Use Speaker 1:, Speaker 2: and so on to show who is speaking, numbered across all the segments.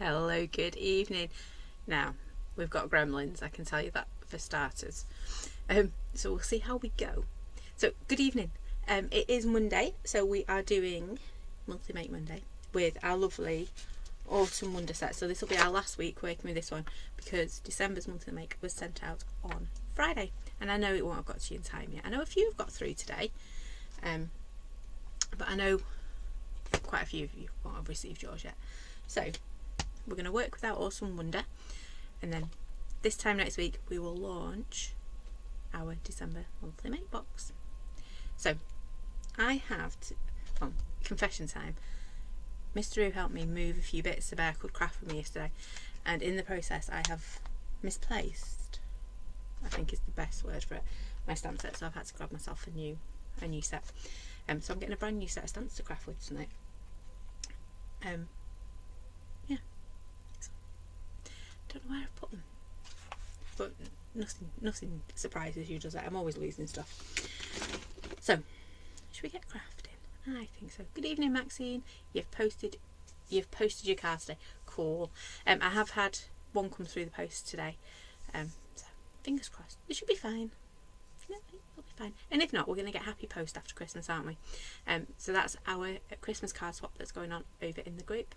Speaker 1: Hello, good evening. Now, we've got gremlins, I can tell you that for starters. So we'll see how we go. So, good evening. It is Monday, so we are doing Monthly Make Monday with our lovely Autumn Wonder set. So this will be our last week working with this one because December's Monthly Make was sent out on Friday. And I know it won't have got to you in time yet. I know a few have got through today, but I know quite a few of you won't have received yours yet. So we're going to work with our Autumn Wonder, and then this time next week we will launch our December Monthly Make box. So I have confession time. Mr. Who helped me move a few bits so Bear could craft for me yesterday, and in the process I have misplaced, I think is the best word for it, my stamp set, so I've had to grab myself a new set. So I'm getting a brand new set of stamps to craft with tonight. Yeah, so, don't know where I've put them, but nothing surprises you, does it? I'm always losing stuff. So should we get crafting? I think so. Good evening, Maxine. You've posted your cards today. Cool. I have had one come through the post today, so fingers crossed. It should be fine. Yeah, it'll be fine. And if not, we're going to get Happy Post after Christmas, aren't we? So that's our Christmas card swap that's going on over in the group.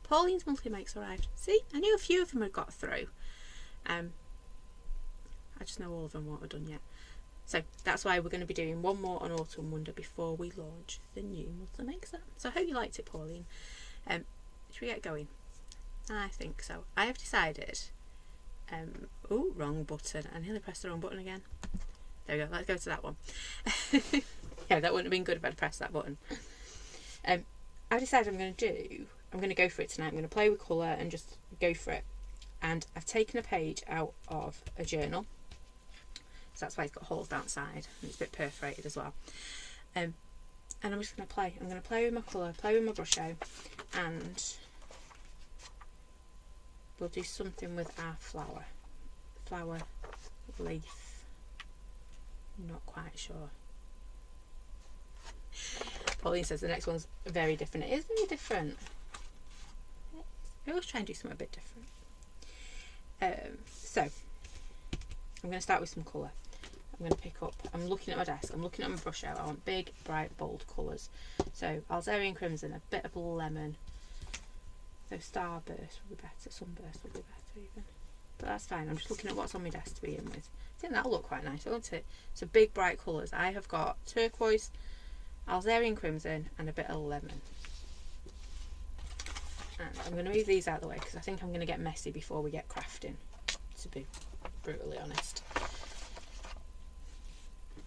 Speaker 1: Pauline's Monthly Makes arrived. See, I knew a few of them had got through. I just know all of them won't have done yet. So that's why we're going to be doing one more on Autumn Wonder before we launch the new Monthly Make set. So I hope you liked it, Pauline. Should we get going? I think so. I have decided. Oh, wrong button. I nearly pressed the wrong button again. There we go. Let's go to that one. Yeah, that wouldn't have been good if I'd pressed that button. I've decided I'm going to go for it tonight. I'm going to play with colour and just go for it. And I've taken a page out of a journal. So that's why it's got holes down the side. And it's a bit perforated as well. And I'm just going to play. I'm going to play with my colour, play with my brush out, and we'll do something with our flower leaf. Not quite sure. Pauline says the next one's very different. It is very different. I always try and do something a bit different. So I'm going to start with some colour. I'm looking at my desk, I'm looking at my brush out. I want big, bright, bold colours. So Alzerian Crimson, a bit of lemon. So Starburst will be better, Sunburst will be better even. But that's fine, I'm just looking at what's on my desk to begin with. I think that'll look quite nice, won't it? So big, bright colours. I have got turquoise, Alzerian Crimson and a bit of lemon. And I'm going to move these out of the way because I think I'm going to get messy before we get crafting, to be brutally honest.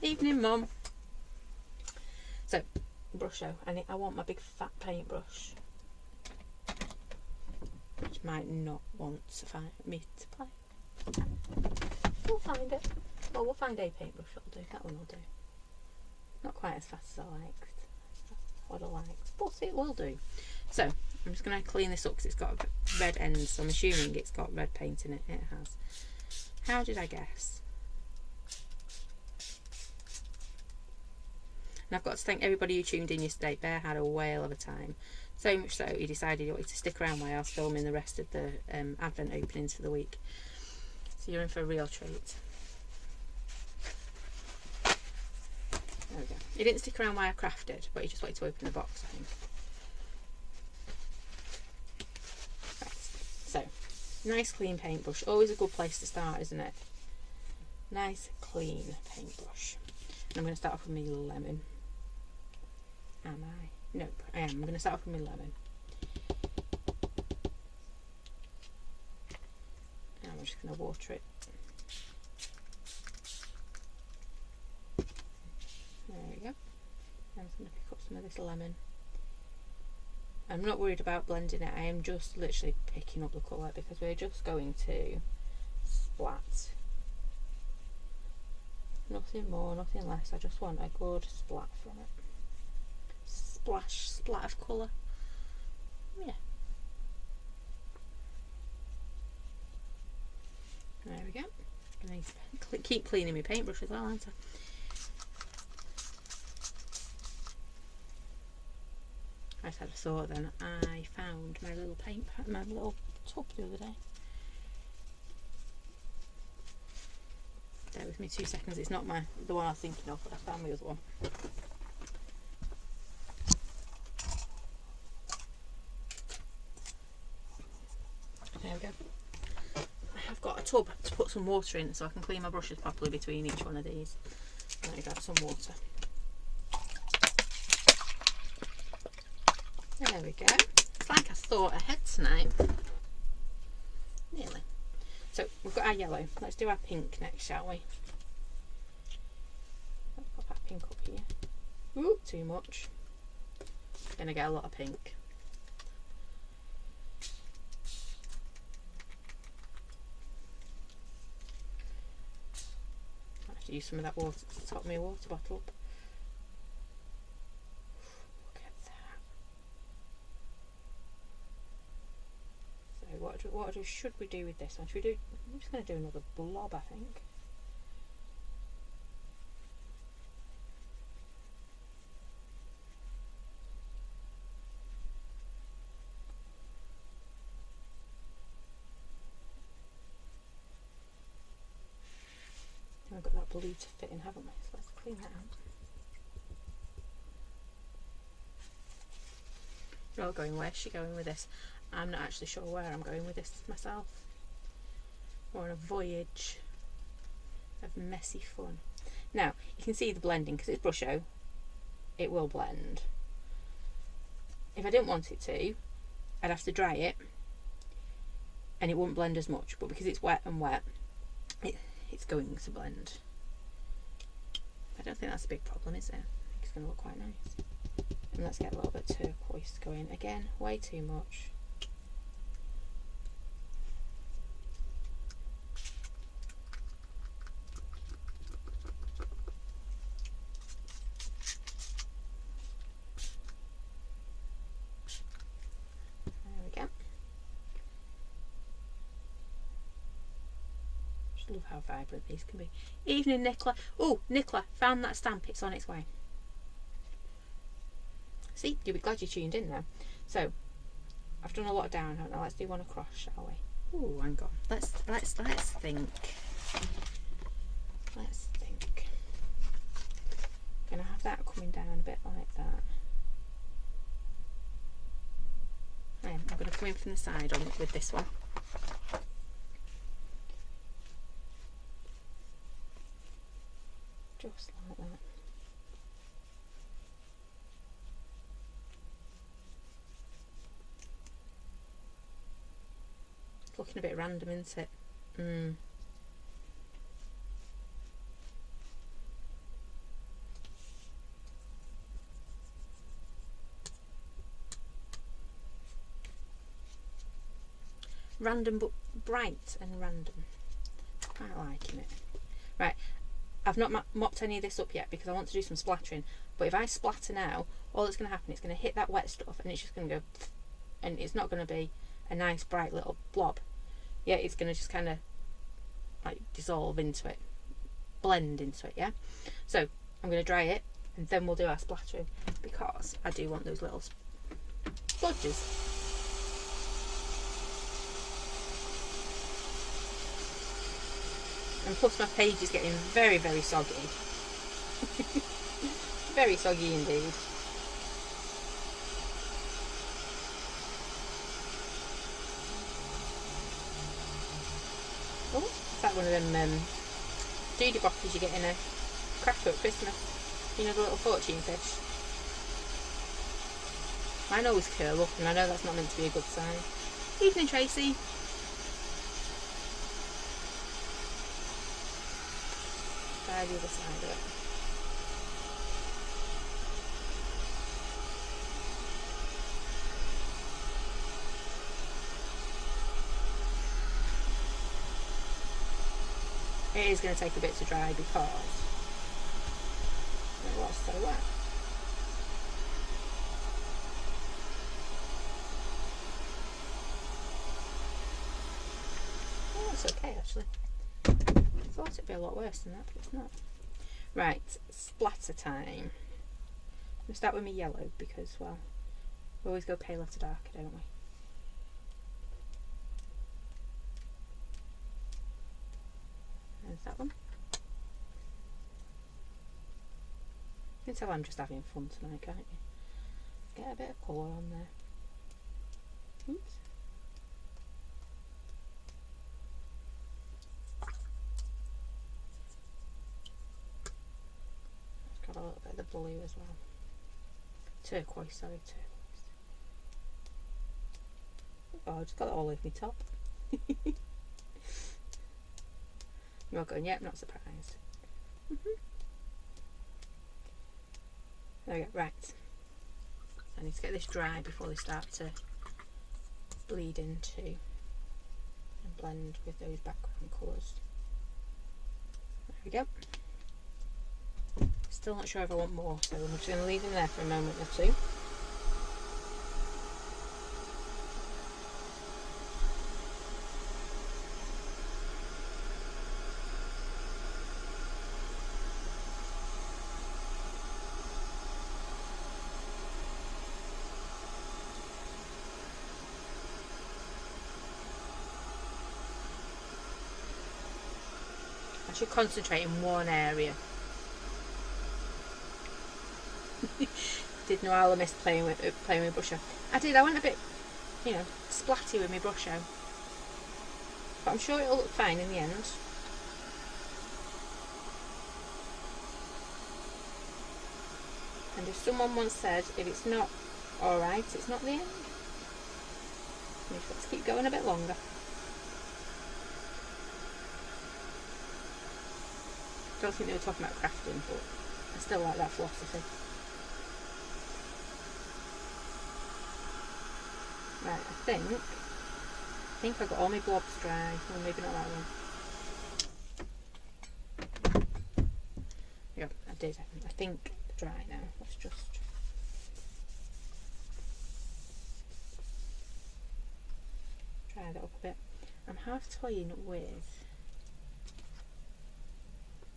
Speaker 1: Evening, Mum. So, brush out. I want my big fat paintbrush, which might not want to find me to play. We'll find it. Well, we'll find a paintbrush that'll do. That one will do. Not quite as fast as I liked. What I liked, but it will do. So I'm just going to clean this up because it's got red ends. So I'm assuming it's got red paint in it. It has. How did I guess? And I've got to thank everybody who tuned in yesterday. Bear had a whale of a time. So much so he decided he wanted to stick around while I was filming the rest of the Advent openings for the week. So you're in for a real treat. There we go. He didn't stick around while I crafted, but he just wanted to open the box, I think. Right. So, nice clean paintbrush. Always a good place to start, isn't it? Nice clean paintbrush. And I'm going to start off with my lemon. Am I? Nope, I am. I'm going to start off with my lemon. And I'm just going to water it. There we go. I'm just going to pick up some of this lemon. I'm not worried about blending it. I am just literally picking up the colour because we're just going to splat. Nothing more, nothing less. I just want a good splat from it. Splat of colour. Yeah. There we go. I need to keep cleaning my paintbrush as well, aren't I? I just had a thought then. I found my little my little tub the other day. Bear with me 2 seconds. It's not the one I was thinking of, but I found my other one. There we go. I have got a tub to put some water in so I can clean my brushes properly between each one of these. Let me grab some water. There we go. It's like I thought ahead tonight. Nearly. So we've got our yellow. Let's do our pink next, shall we? Let's pop our pink up here. Ooh, too much. Gonna get a lot of pink. I have to use some of that water to top my water bottle up. What should we do with this one? I'm just going to do another blob, I think. We've got that blue to fit in, haven't we? So let's clean that out. You're all going, where's she going with this? I'm not actually sure where I'm going with this myself. We're on a voyage of messy fun. Now, you can see the blending because it's Brusho. It will blend. If I didn't want it to, I'd have to dry it and it wouldn't blend as much. But because it's wet and wet, it's going to blend. I don't think that's a big problem, is it? I think it's going to look quite nice. And let's get a little bit turquoise going. Again, way too much. Love how vibrant these can be. Evening, Nicola. Oh, Nicola, found that stamp. It's on its way. See, you'll be glad you tuned in now. So, I've done a lot down, haven't I? Let's do one across, shall we? Oh, hang on. Let's think. Let's think. Gonna have that coming down a bit like that. I'm gonna come in from the side on with this one. Just like that. It's looking a bit random, isn't it? Random but bright and random. Quite liking it. Right. I've not mopped any of this up yet because I want to do some splattering, but if I splatter now, all that's going to happen is going to hit that wet stuff and it's just going to go, and it's not going to be a nice bright little blob. Yeah, it's going to just kind of like dissolve into it, blend into it, yeah? So I'm going to dry it and then we'll do our splattering because I do want those little splodges. And plus my page is getting very, very soggy. Very soggy indeed. Oh, is that one of them doody boppers you get in a cracker at Christmas? You know, the little fortune fish. Mine always curl up and I know that's not meant to be a good sign. Evening, Tracy. Try the other side of it. It is going to take a bit to dry because it was so wet. Oh, that's okay actually. I thought it'd be a lot worse than that, but it's not. Right, splatter time. I'm going to start with my yellow because, well, We always go paler to darker, don't we? There's that one. You can tell I'm just having fun tonight, can't you? Get a bit of colour on there. Oops. I've got a little bit of the blue as well. Turquoise, sorry, turquoise. Oh, I just got it all over my top. You're going, yep, not surprised. There we go, right. I need to get this dry before they start to bleed into and blend with those background colours. There we go. Still not sure if I want more, so I'm just going to leave them there for a moment or two. I should concentrate in one area. Did know I missed playing with brush out. I did. I went a bit, you know, splatty with my brush out, but I'm sure it'll look fine in the end. And if someone once said, if it's not alright, it's not the end. You've got to keep going a bit longer. I don't think they were talking about crafting, but I still like that philosophy. Right, I think I got all my blobs dry, or maybe not that one. Yeah, I did. I think dry now. Let's just dry that up a bit. I'm half toying with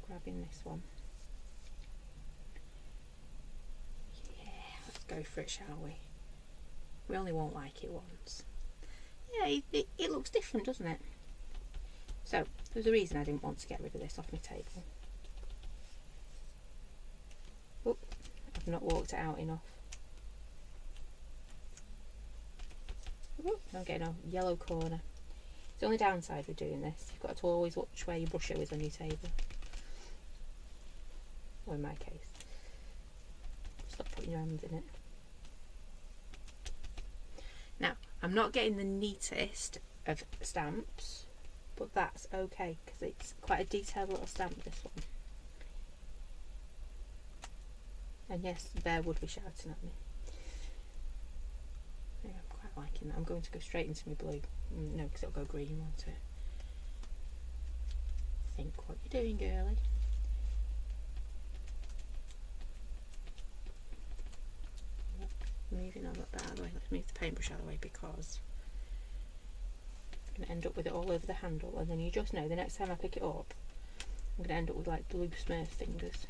Speaker 1: grabbing this one. Yeah, let's go for it, shall we? We only won't like it once. Yeah, it looks different, doesn't it? So, there's a reason I didn't want to get rid of this off my table. Oh, I've not walked it out enough. Oh, I'm getting a yellow corner. It's the only downside with doing this. You've got to always watch where your brush is on your table. Or in my case. Stop putting your hand in it. Now, I'm not getting the neatest of stamps, but that's okay because it's quite a detailed little stamp, this one. And yes, the bear would be shouting at me. Yeah, I'm quite liking that. I'm going to go straight into my blue. No, because it'll go green, won't it? Think what you're doing, girlie. Moving all that out of the way. Let's move the paintbrush out of the way because I'm going to end up with it all over the handle, and then you just know the next time I pick it up I'm going to end up with like blue Smurf fingers.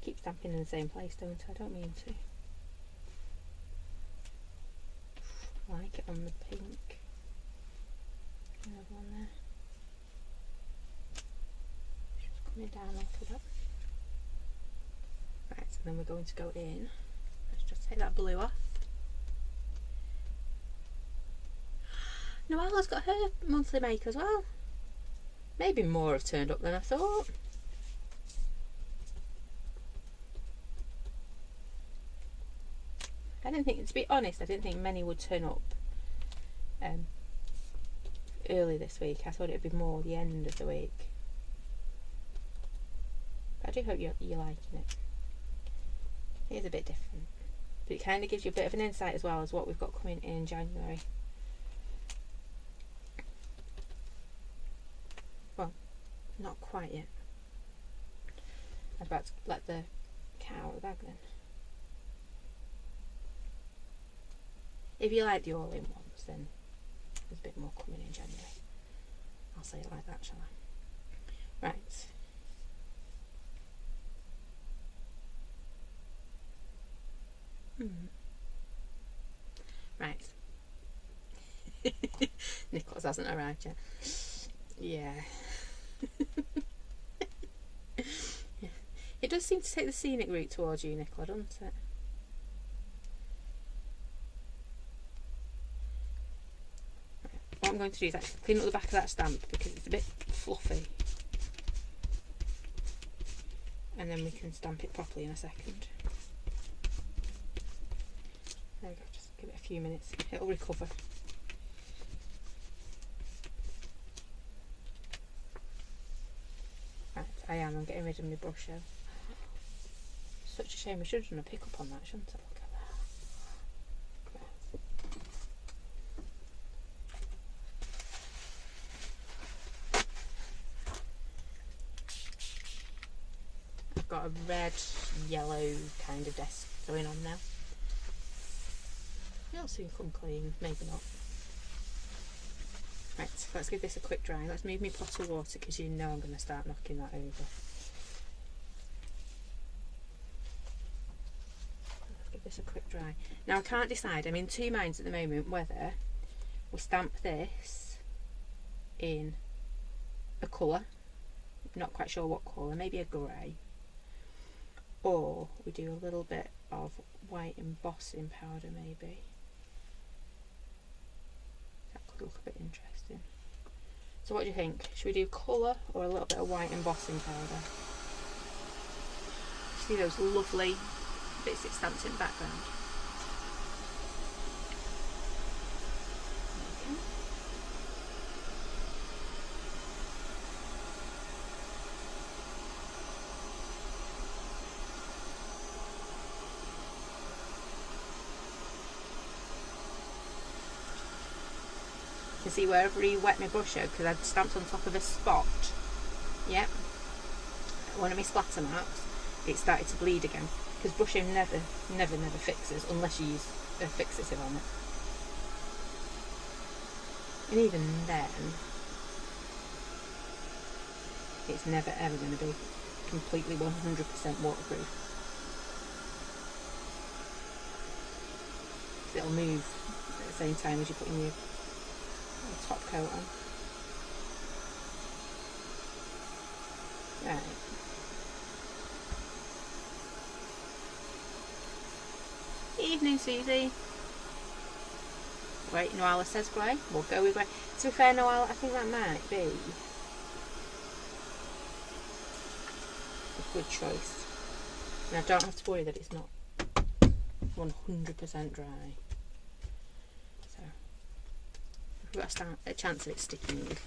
Speaker 1: Keep stamping in the same place, don't I? I don't mean to. I like it on the pink. Another one there. Coming down onto that. Right, so then we're going to go in. Let's just take that blue off. Noella's got her monthly make as well. Maybe more have turned up than I thought. I didn't think, to be honest, I didn't think many would turn up early this week. I thought it would be more the end of the week. I do hope you're liking it. It is a bit different, but it kind of gives you a bit of an insight as well as what we've got coming in January. Well, not quite yet. I'm about to let the cat out of the bag then. If you like the all-in ones, then there's a bit more coming in January. I'll say it like that, shall I? Right. Right. Nicholas hasn't arrived yet. Yeah. It does seem to take the scenic route towards you, Nicola, doesn't it? What I'm going to do is actually clean up the back of that stamp because it's a bit fluffy. And then we can stamp it properly in a second. There we go, just give it a few minutes. It'll recover. Right, I'm getting rid of my brush now. Such a shame, we should have done a pick up on that, shouldn't I? Look at that. I've got a red, yellow kind of desk going on now. It'll soon come clean, maybe not. Right, so let's give this a quick dry. Let's move my pot of water because you know I'm going to start knocking that over. Let's give this a quick dry. Now I can't decide, I'm in two minds at the moment whether we stamp this in a colour, not quite sure what colour, maybe a grey, or we do a little bit of white embossing powder maybe. That could look a bit interesting. So what do you think? Should we do colour or a little bit of white embossing powder? See those lovely bits it stamped in the background? Okay. You can see where I've re-wet my brush out because I'd stamped on top of a spot. Yep. One of my splatter marks, it started to bleed again because brushing never fixes unless you use a fixative on it. And even then, it's never ever going to be completely 100% waterproof. It'll move at the same time as you're putting your top coat on. Right. Evening, Susie. Wait, Noala says grey. We'll go with grey. To be fair, Noala, I think that might be a good choice. And I don't have to worry that it's not 100% dry. So we've got a chance of it sticking.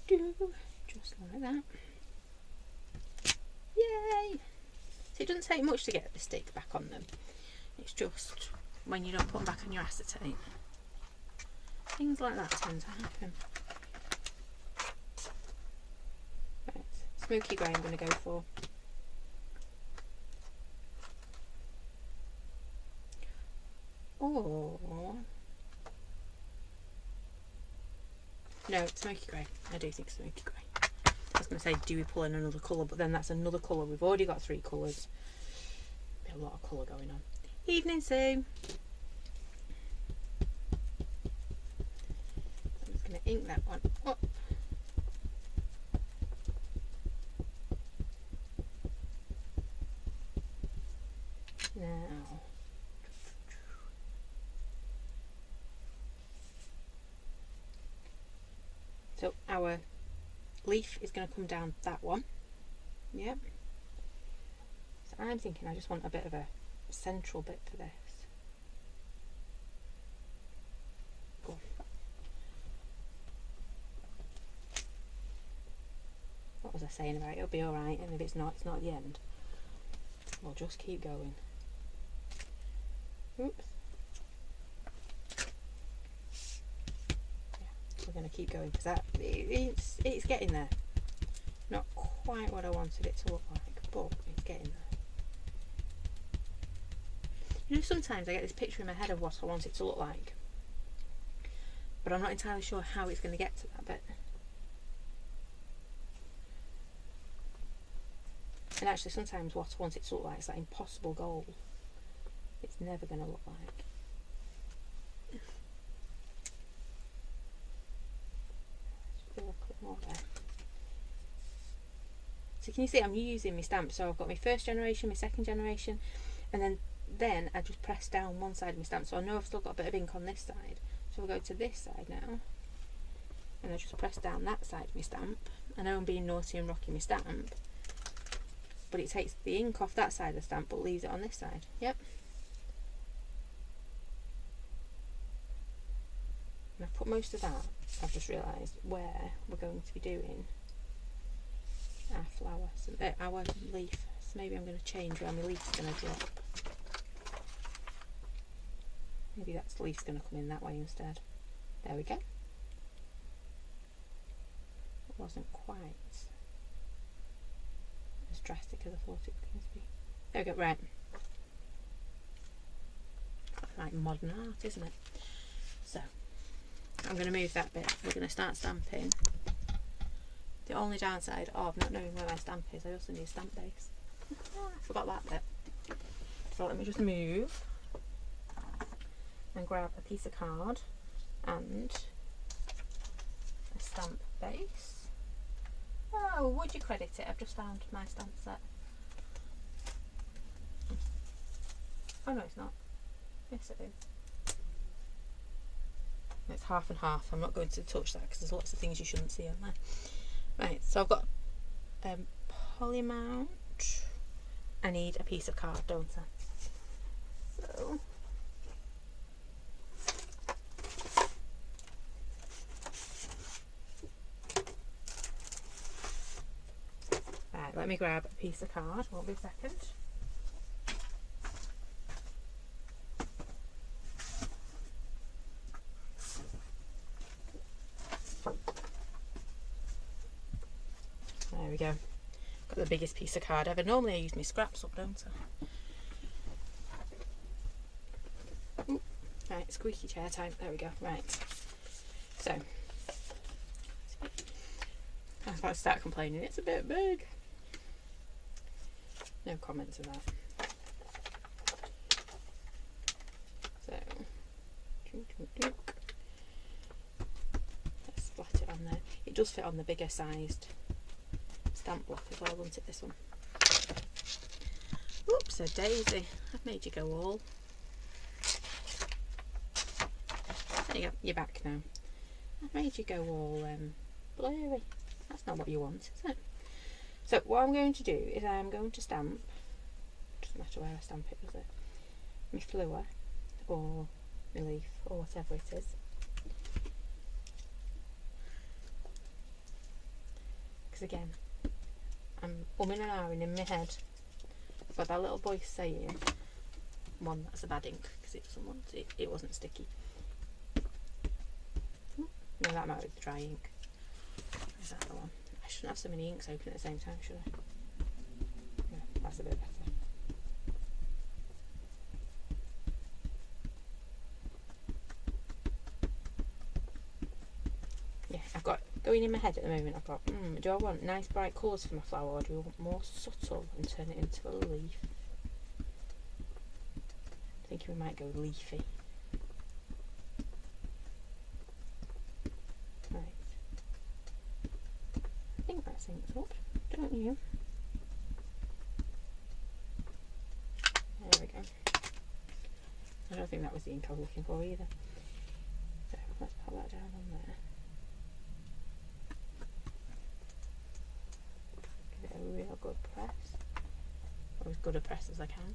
Speaker 1: Just like that. Yay! So it doesn't take much to get the stick back on them. It's just when you don't put them back on your acetate. Things like that tend to happen. Right, smoky grey I'm going to go for. Or no, smoky grey. I do think smoky grey. I was going to say, do we pull in another colour? But then that's another colour. We've already got 3 colours. A lot of colour going on. Evening, Sue. I'm just going to ink that one up. Now, so our leaf is going to come down that one. Yep. So I'm thinking I just want a bit of a central bit for this. Go on. What was I saying about it? It'll be alright, and if it's not at the end. We'll just keep going. Oops. We're going to keep going because it's getting there. Not quite what I wanted it to look like, but it's getting there. You know, sometimes I get this picture in my head of what I want it to look like, but I'm not entirely sure how it's going to get to that bit. And actually sometimes what I want it to look like is that impossible goal. It's never going to look like. Just fill a bit more there. So can you see I'm using my stamp? So I've got my first generation, my second generation, and then I just press down one side of my stamp. So I know I've still got a bit of ink on this side. So I'll go to this side now, and I just press down that side of my stamp. I know I'm being naughty and rocking my stamp, but it takes the ink off that side of the stamp but leaves it on this side. Yep. And I've put most of that, I've just realised, where we're going to be doing our flower, so, our leaf. So maybe I'm going to change where my leaf's going to drop. Maybe that leaf's going to come in that way instead. There we go. It wasn't quite as drastic as I thought it was going to be. There we go, right. Like modern art, isn't it? So, I'm going to move that bit. We're going to start stamping. The only downside of not knowing where my stamp is, I also need a stamp base. I forgot that bit. So let me just move and grab a piece of card and a stamp base. Oh, would you credit it? I've just found my stamp set. Oh no, it's not. Yes, it is. It's half and half. I'm not going to touch that because there's lots of things you shouldn't see on there. Right, so I've got poly mount. I need a piece of card, don't I? So right, let me grab a piece of card. Won't be a second. There we go. Got the biggest piece of card ever. Normally I use my scraps up, don't I? Ooh, right, squeaky chair time. There we go. Right. So I was about to start complaining. It's a bit big. No comment to that. So let's splat it on there. It does fit on the bigger sized stamp block as well, won't it, this one? Oops, a daisy. I've made you go all. There you go, you're back now. I've made you go all blurry. That's not what you want, is it? So what I'm going to do is I'm going to stamp, doesn't matter where I stamp it, does it? My fleur or my leaf or whatever it is. Because again, I'm umming and ahhing in my head, but that little voice saying, one, that's a bad ink because it doesn't want it, it wasn't sticky. No, that might be the dry ink. Is that the one? I shouldn't have so many inks open at the same time, should I? Yeah, that's a bit better. Yeah, I've got going in my head at the moment. I've got, do I want nice bright colours for my flower, or do I want more subtle and turn it into a leaf? I'm thinking we might go leafy. Right. I think that syncs up, don't you? There we go. I don't think that was the ink I was looking for either. So let's pop that down on there. Give it a real good press, or as good a press as I can.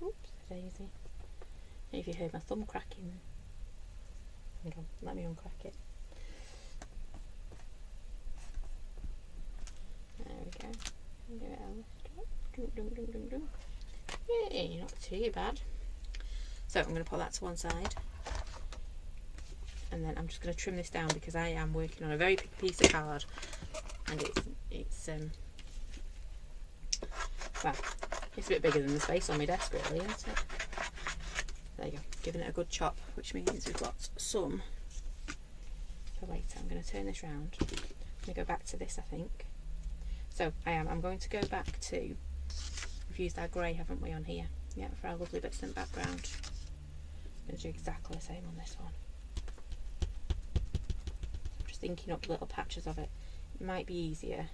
Speaker 1: Oops, daisy. If you heard my thumb cracking, hang on, let me uncrack it. There we go. Give it a lift up. Yay, not too bad. So I'm going to put that to one side, and then I'm just going to trim this down because I am working on a very big piece of card, and it's well, it's a bit bigger than the space on my desk, really, isn't it? There you go, giving it a good chop, which means we've got some. So wait, I'm going to turn this round. I'm going to go back to this, I think. So I'm going to go back to, we've used our grey, haven't we, on here? Yeah, for our lovely bits in the background. I'm going to do exactly the same on this one. I'm just inking up little patches of it. It might be easier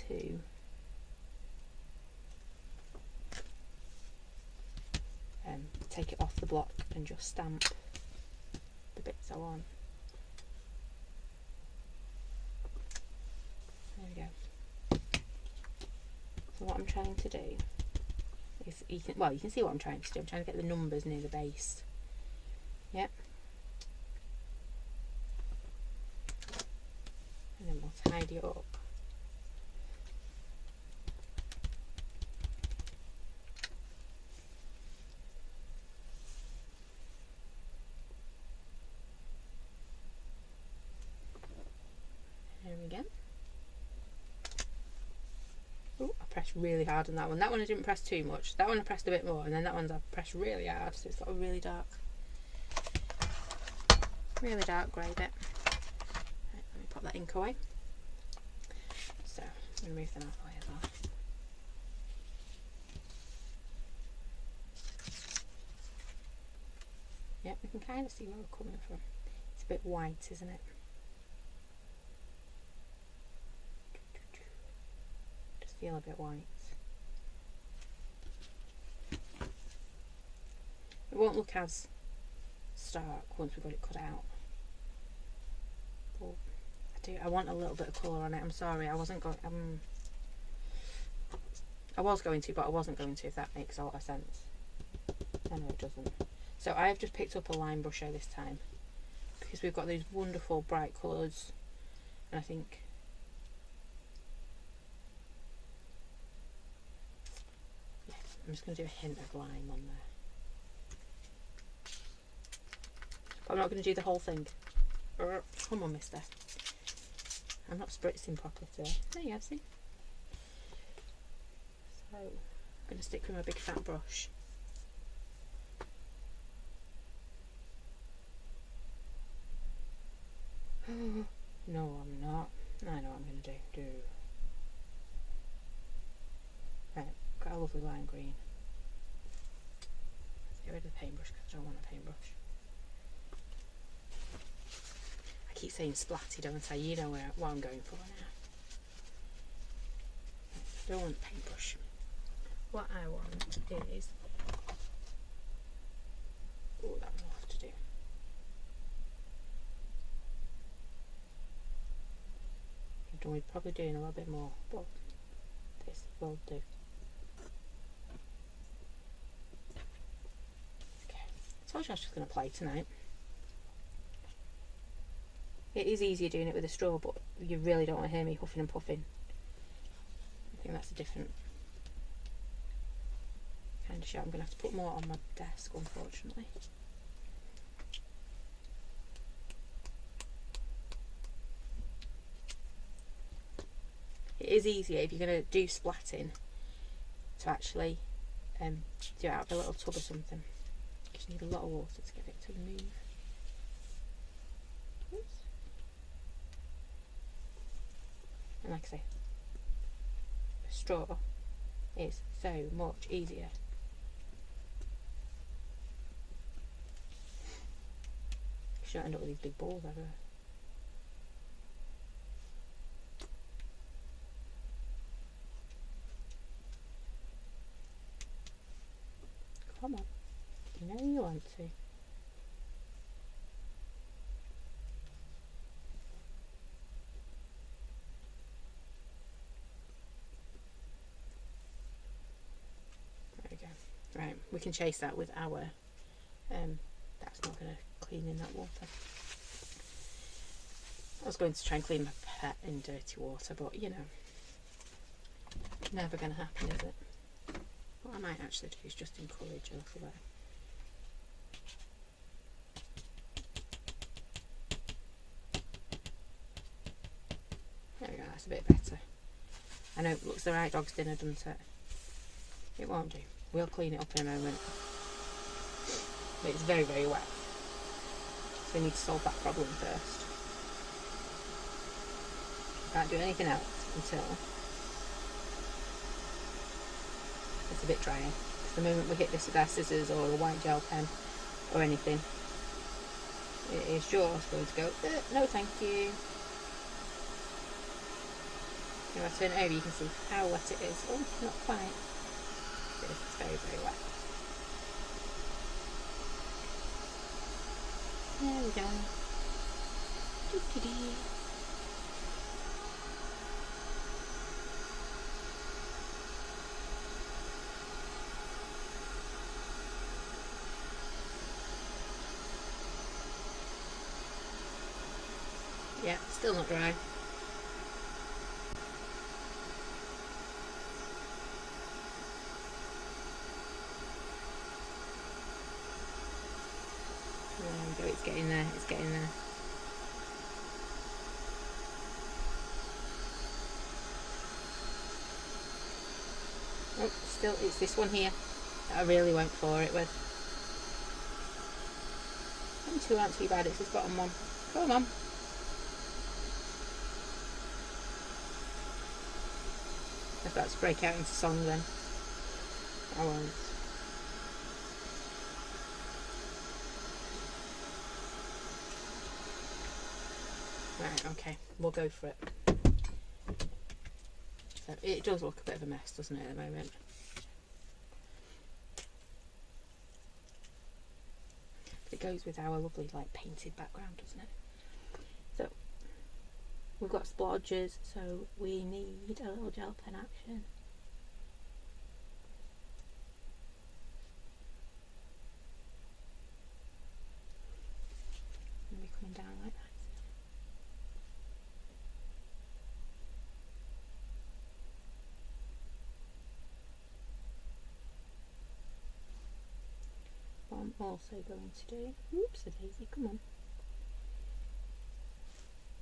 Speaker 1: to take it off the block and just stamp the bits I want. There we go. So what I'm trying to do is, you can see what I'm trying to do. I'm trying to get the numbers near the base. Yep. And then we'll tidy it up. There we go. Oh, I pressed really hard on that one. That one I didn't press too much. That one I pressed a bit more, and then that one's I pressed really hard, so it's got a really dark grey bit. Right, let me pop that ink away. So I'm going to move them out of the way as well. Yep, we can kind of see where we're coming from. It's a bit white, isn't it? Just feel a bit white. It won't look as stark once we've got it cut out. But I want a little bit of colour on it. I'm sorry, I wasn't going. I was going to, but I wasn't going to. If that makes a lot of sense. I know it doesn't. So I've just picked up a line brusher this time because we've got these wonderful bright colours, and I think I'm just going to do a hint of lime on there. But I'm not going to do the whole thing. Come on, mister. I'm not spritzing properly today. There you go, see? So I'm going to stick with my big fat brush. No, I'm not. I know what I'm going to do. Right, got a lovely lime green. Let's get rid of the paintbrush because I don't want a paintbrush. I keep saying splatty, don't I? You know what I'm going for now. I don't want a paintbrush. What I want is... oh, that one I'll have to do. We're probably doing a little bit more, but this will do. Okay, I told you I was just going to play tonight. It is easier doing it with a straw, but you really don't want to hear me huffing and puffing. I think that's a different kind of shot. I'm going to have to put more on my desk, unfortunately. It is easier if you're going to do splatting to actually do it out of a little tub or something. You just need a lot of water to get it to move. Oops. And like I say, a straw is so much easier. You shouldn't end up with these big balls everywhere. Come on, you know you want to. There we go. Right, we can chase that with our, that's not going to clean in that water. I was going to try and clean my pet in dirty water, but you know, never going to happen, is it? What I might actually do is just encourage a little bit. There we go, that's a bit better. I know it looks the right dog's dinner, doesn't it? It won't do. We'll clean it up in a moment. But it's very, very wet. So we need to solve that problem first. Can't do anything else until it's a bit drier. Because the moment we hit this with our scissors or a white gel pen or anything, it is just going to go, no thank you. If I turn it over, you can see how wet it is. Oh, not quite. It's very, very wet. There we go. Doo-doo-doo. Yeah, still not dry. There we go, it's getting there, it's getting there. Oh, still, it's this one here that I really went for it with. Them two aren't too bad, it's this bottom one. Come on. If that's break out into song then. I won't. Right, okay, we'll go for it. So it does look a bit of a mess, doesn't it, at the moment? It goes with our lovely, like, painted background, doesn't it? So, we've got splodges, so we need a little gel pen action. And we're coming down like that. What I'm also going to do, oops, a daisy, come on.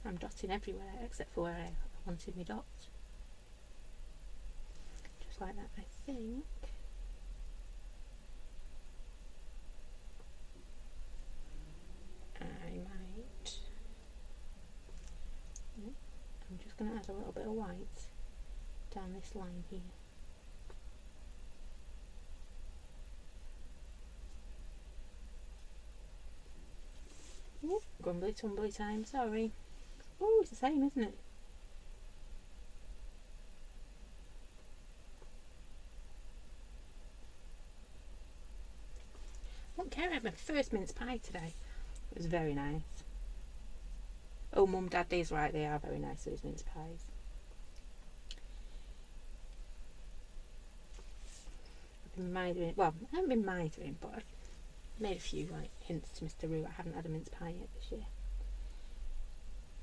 Speaker 1: I'm dotting everywhere except for where I wanted my dots. Just like that, I think. I might. I'm just going to add a little bit of white down this line here. Ooh, grumbly tumbly time, sorry. Oh, it's the same, isn't it? I don't care, I had my first mince pie today. It was very nice. Oh, Mum, Dad, these right, they are very nice, those mince pies. I've been mithering, well, I haven't been mithering, but I've made a few like hints to Mr. Roo. I haven't had a mince pie yet this year.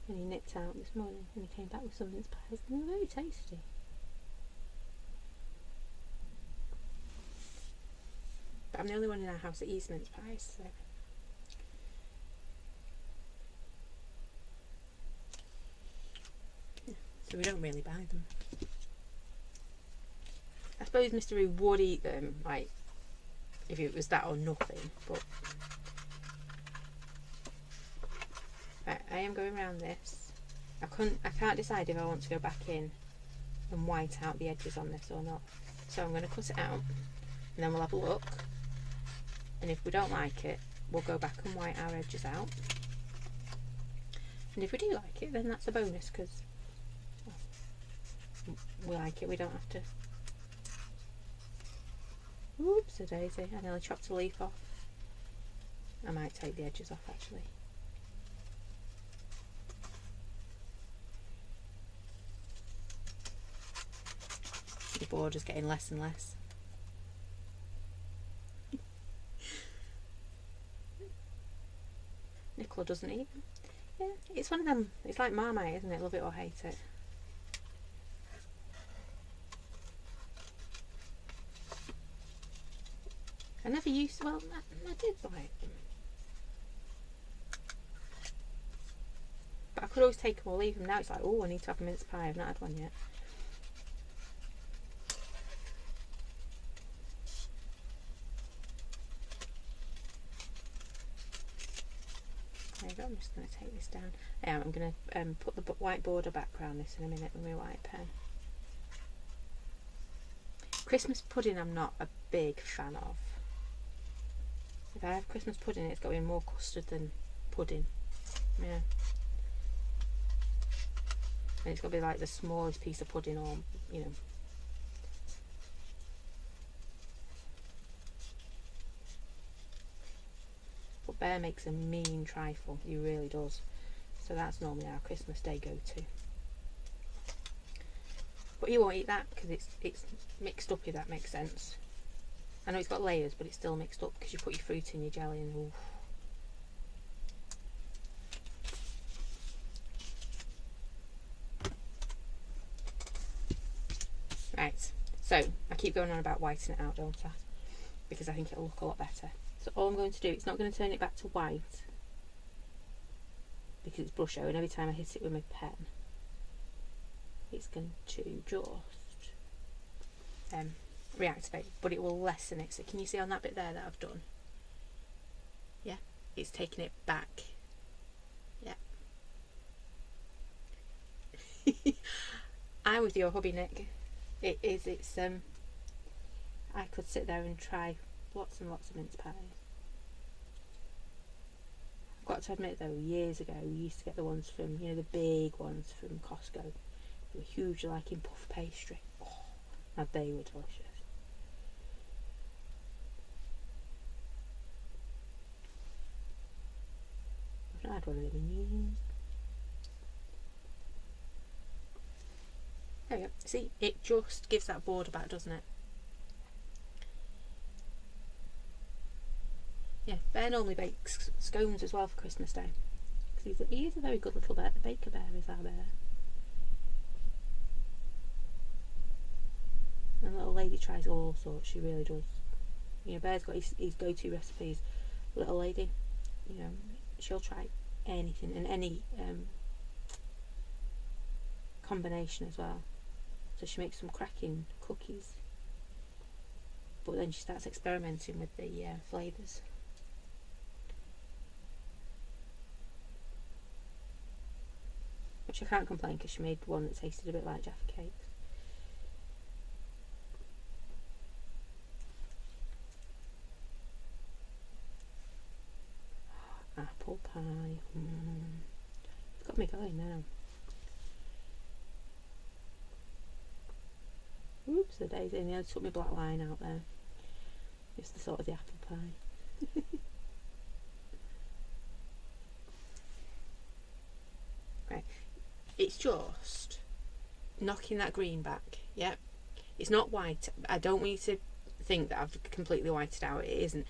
Speaker 1: And he nipped out this morning and he came back with some mince pies and they were very tasty. But I'm the only one in our house that eats mince pies, so. Yeah, so we don't really buy them. I suppose Mr. Roo would eat them, like, if it was that or nothing, but. Right, I am going around this. I can't decide if I want to go back in and white out the edges on this or not. So I'm going to cut it out and then we'll have a look. And if we don't like it, we'll go back and white our edges out. And if we do like it, then that's a bonus because we like it. We don't have to. Oops, a daisy. I nearly chopped a leaf off. I might take the edges off actually. The border's getting less and less. Nicola doesn't eat them. Yeah, it's one of them. It's like Marmite, isn't it? Love it or hate it. I never used. Well, I did like them, but I could always take them or leave them. Now it's like, oh, I need to have a mince pie. I've not had one yet. I'm just going to take this down. I'm going to put the white border back around this in a minute with my white pen. Christmas pudding I'm not a big fan of. If I have Christmas pudding, it's got to be more custard than pudding. Yeah. And it's got to be like the smallest piece of pudding, or, you know. But Bear makes a mean trifle. He really does. So that's normally our Christmas Day go-to. But you won't eat that because it's mixed up, if that makes sense. I know it's got layers, but it's still mixed up because you put your fruit in your jelly and oof. Right, so I keep going on about whiting it out, don't I? Because I think it'll look a lot better. So all I'm going to do, it's not going to turn it back to white because it's brush out, and every time I hit it with my pen, it's going to just reactivate, but it will lessen it. So can you see on that bit there that I've done? Yeah, it's taking it back. Yeah. I'm with your hobby, Nick. It's I could sit there and try lots and lots of mince pies. I've got to admit though, years ago we used to get the ones from, you know, the big ones from Costco. They were huge, like in puff pastry. Oh, now they were delicious. I've not had one of them in years. There we go. See, it just gives that border back, doesn't it? Yeah, Bear normally bakes scones as well for Christmas Day. Because he is a very good little baker, Bear is our Bear. And little lady tries all sorts, she really does. You know, Bear's got his go-to recipes. Little lady, you know, she'll try anything and any combination as well. So she makes some cracking cookies. But then she starts experimenting with the flavours. Which I can't complain because she made one that tasted a bit like Jaffa Cakes. Apple pie. It's got me going now. Oops, the daisy. And I took my black line out there. It's the sort of the apple pie. Right. It's just knocking that green back. Yep. It's not white. I don't want you to think that I've completely whited out. It isn't.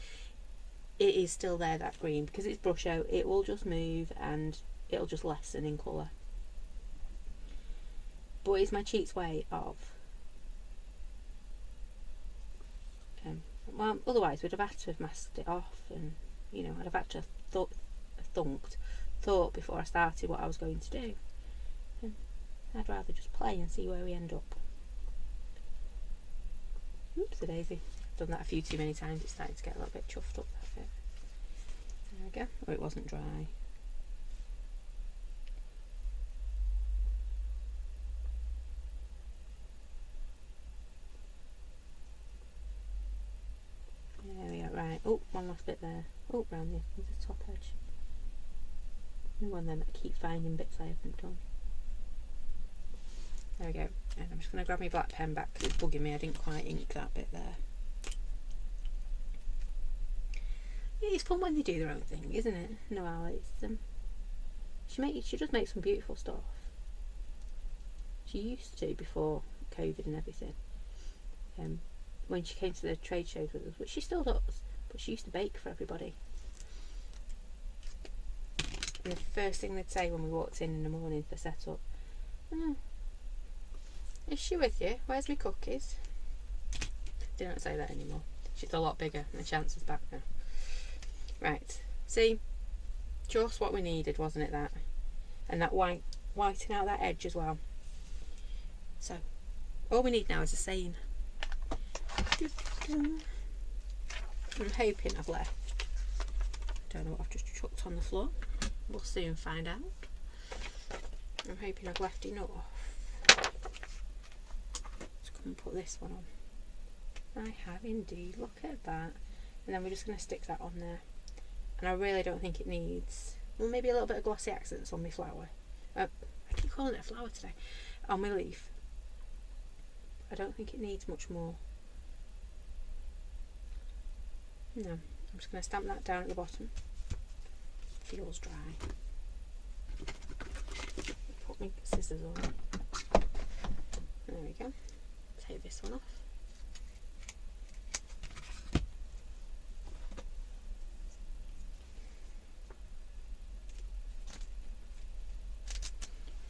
Speaker 1: It is still there, that green, because it's brush out. It will just move and it'll just lessen in colour. But it's my cheat's way of well, otherwise we'd have had to have masked it off, and you know, I'd have had to have thought before I started what I was going to do. And I'd rather just play and see where we end up. Oops, a daisy. I've done that a few too many times. It's starting to get a little bit chuffed up, that bit. There we go. Oh, it wasn't dry. There we go. Right. Oh, one last bit there. Oh, round the top edge. One of them that I keep finding bits I haven't done. There we go. And I'm just going to grab my black pen back because it's bugging me. I didn't quite ink that bit there. Yeah, it's fun when they do their own thing, isn't it? Noelle, she does make some beautiful stuff. She used to before COVID and everything. When she came to the trade shows with us, which she still does, but she used to bake for everybody. And the first thing they'd say when we walked in the morning for setup, is she with you? Where's my cookies? They don't say that anymore. She's a lot bigger and the chance is back now. Right, see, just what we needed, wasn't it, that? And that whiting out that edge as well. So, all we need now is a seam. I'm hoping I've left. I don't know what I've just chucked on the floor. We'll soon find out. I'm hoping I've left enough. Let's come and put this one on. I have indeed, look at that. And then we're just going to stick that on there. And I really don't think it needs, well, maybe a little bit of glossy accents on my flower. I keep calling it a flower today. On my leaf. I don't think it needs much more. No, I'm just going to stamp that down at the bottom. Feels dry. Put my scissors on. There we go. Take this one off.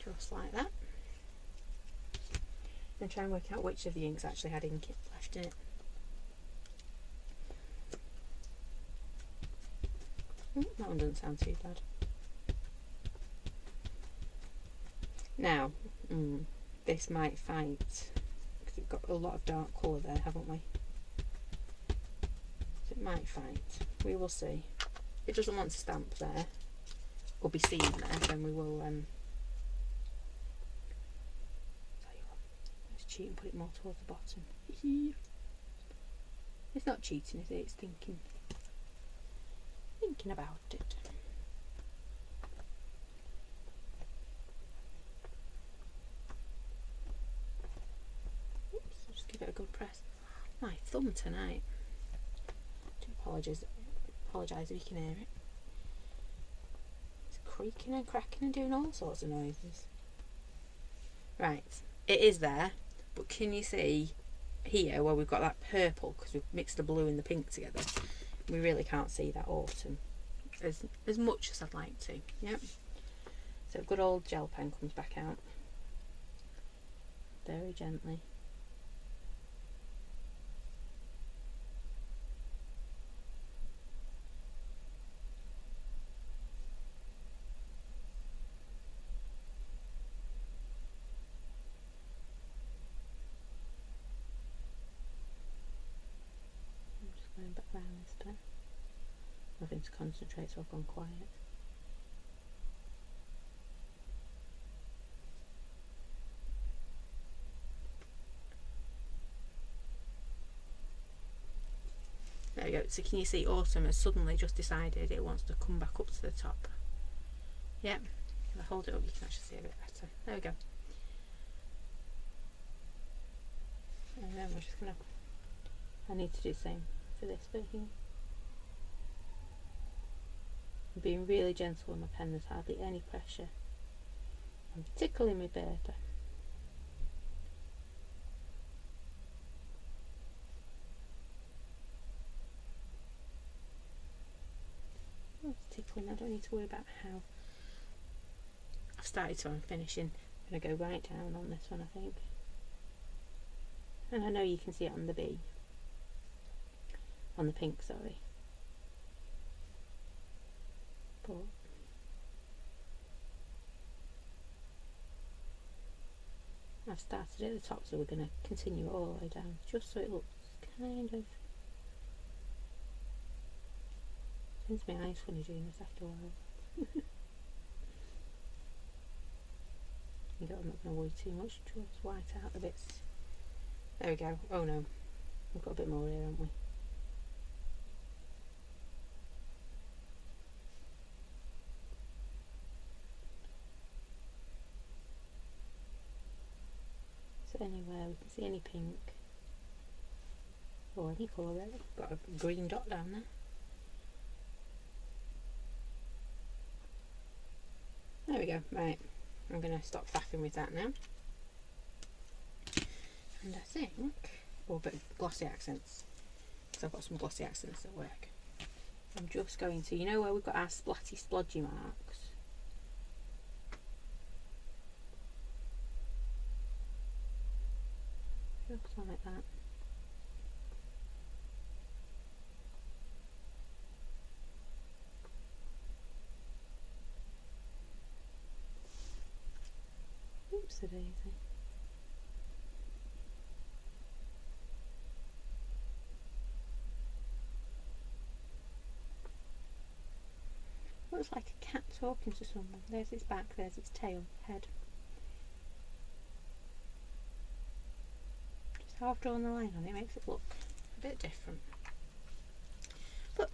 Speaker 1: Just like that. And try and work out which of the inks actually had ink left in it. That one doesn't sound too bad. Now, this might fight, because we've got a lot of dark colour there, haven't we? So it might fight. We will see. If it doesn't want to stamp there, or be seen there, then we will, tell you what, let's cheat and put it more towards the bottom. It's not cheating, is it? It's thinking about it. Oops, I'll just give it a good press. My thumb tonight. I do apologise if you can hear it. It's creaking and cracking and doing all sorts of noises. Right, it is there, but can you see here where we've got that purple, because we've mixed the blue and the pink together? We really can't see that autumn as much as I'd like to. Yep. So good old gel pen comes back out very gently. I'm just going back round this bit. Having to concentrate, so I've gone quiet. There we go. So can you see autumn has suddenly just decided it wants to come back up to the top. Yep. If I hold it up you can actually see a bit better. There we go. And then we're just going to, I need to do the same for this bit here. I'm being really gentle with my pen, there's hardly any pressure. I'm tickling my baby. Oh, it's tickling, I don't need to worry about how. I've started, so I'm finishing. I'm going to go right down on this one, I think. And I know you can see it on the B. On the pink, sorry. But I've started at the top, so we're going to continue all the way down, just so it looks kind of. Turns my eyes funny doing this after a while. I'm not going to worry too much, just white out the bits. There we go. Oh no, we've got a bit more here, haven't we? So anywhere we can see any pink or any colour really. Got a green dot down there. There we go. Right, I'm going to stop faffing with that now. And I think, oh, a bit of glossy accents, because I've got some glossy accents at work. I'm just going to, you know where we've got our splatty splodgy marks? Just like that. Oops, a daisy. looks like a cat talking to someone. There's its back, there's its tail, head. Just half drawn the line on it makes it look a bit different. But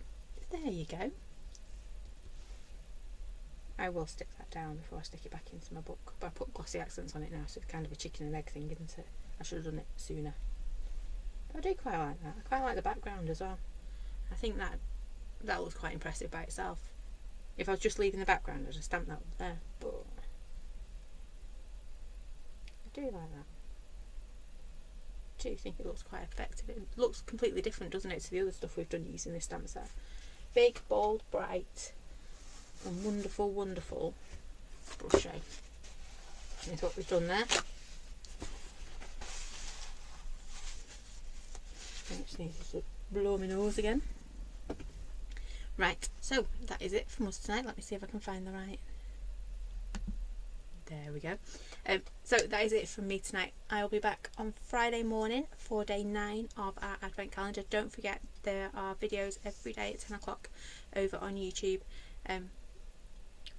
Speaker 1: there you go. I will stick that down before I stick it back into my book. But I put glossy accents on it now, so it's kind of a chicken and egg thing, isn't it? I should have done it sooner. But I do quite like that. I quite like the background as well. I think that looks quite impressive by itself. If I was just leaving the background, I'd just stamp that up there. But I do like that. I do think it looks quite effective. It looks completely different, doesn't it, to the other stuff we've done using this stamp set. Big, bold, bright, and wonderful, wonderful brushy. Is what we've done there. I just need to blow my nose again. Right, so that is it from us tonight. Let me see if I can find the right. There we go. So that is it from me tonight. I'll be back on Friday morning for day 9 of our advent calendar. Don't forget there are videos every day at 10 o'clock over on YouTube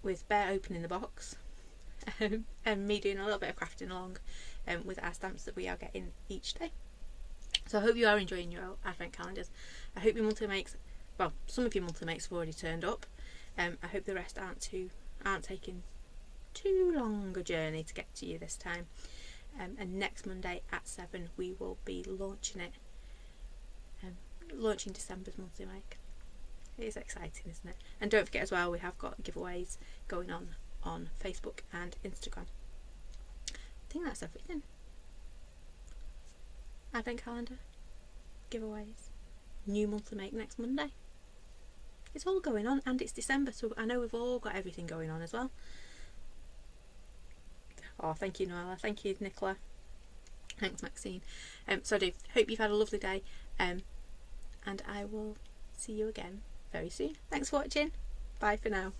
Speaker 1: with Bear opening the box and me doing a little bit of crafting along with our stamps that we are getting each day. So I hope you are enjoying your advent calendars. I hope your monthly makes, well, some of your monthly makes have already turned up. I hope the rest aren't taking too long a journey to get to you this time. And next Monday at 7 we will be launching it. Launching December's monthly make. It is exciting, isn't it? And don't forget as well, we have got giveaways going on Facebook and Instagram. I think that's everything. Advent calendar, giveaways, new monthly make next Monday. It's all going on, and it's December, so I know we've all got everything going on as well. Oh, thank you, Noella. Thank you, Nicola. Thanks, Maxine. So I do hope you've had a lovely day, and I will see you again very soon. Thanks for watching. Bye for now.